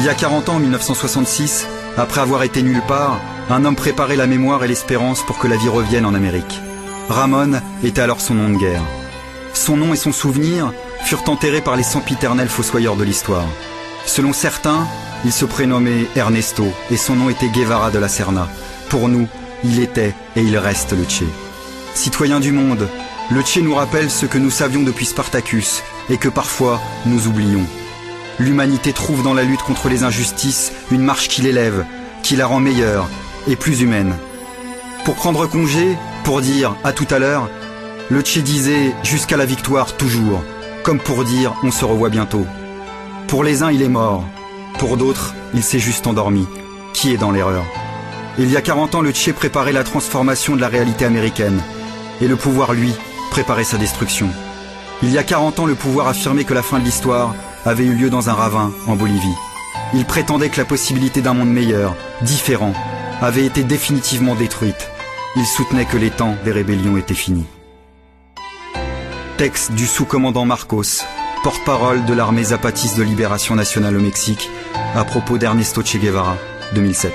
Il y a 40 ans, en 1966, après avoir été nulle part, un homme préparait la mémoire et l'espérance pour que la vie revienne en Amérique. Ramon était alors son nom de guerre. Son nom et son souvenir furent enterrés par les sempiternels fossoyeurs de l'histoire. Selon certains, il se prénommait Ernesto et son nom était Guevara de la Serna. Pour nous, il était et il reste le Che. Citoyen du monde, le Che nous rappelle ce que nous savions depuis Spartacus et que parfois nous oublions. L'humanité trouve dans la lutte contre les injustices une marche qui l'élève, qui la rend meilleure et plus humaine. Pour prendre congé, pour dire « à tout à l'heure », le Che disait « jusqu'à la victoire toujours », comme pour dire « on se revoit bientôt ». Pour les uns, il est mort. Pour d'autres, il s'est juste endormi. Qui est dans l'erreur? Il y a 40 ans, le Che préparait la transformation de la réalité américaine. Et le pouvoir, lui, préparait sa destruction. Il y a 40 ans, le pouvoir affirmait que la fin de l'histoire avait eu lieu dans un ravin, en Bolivie. Il prétendait que la possibilité d'un monde meilleur, différent, avait été définitivement détruite. Il soutenait que les temps des rébellions étaient finis. Texte du sous-commandant Marcos, porte-parole de l'armée zapatiste de libération nationale au Mexique, à propos d'Ernesto Che Guevara, 2007.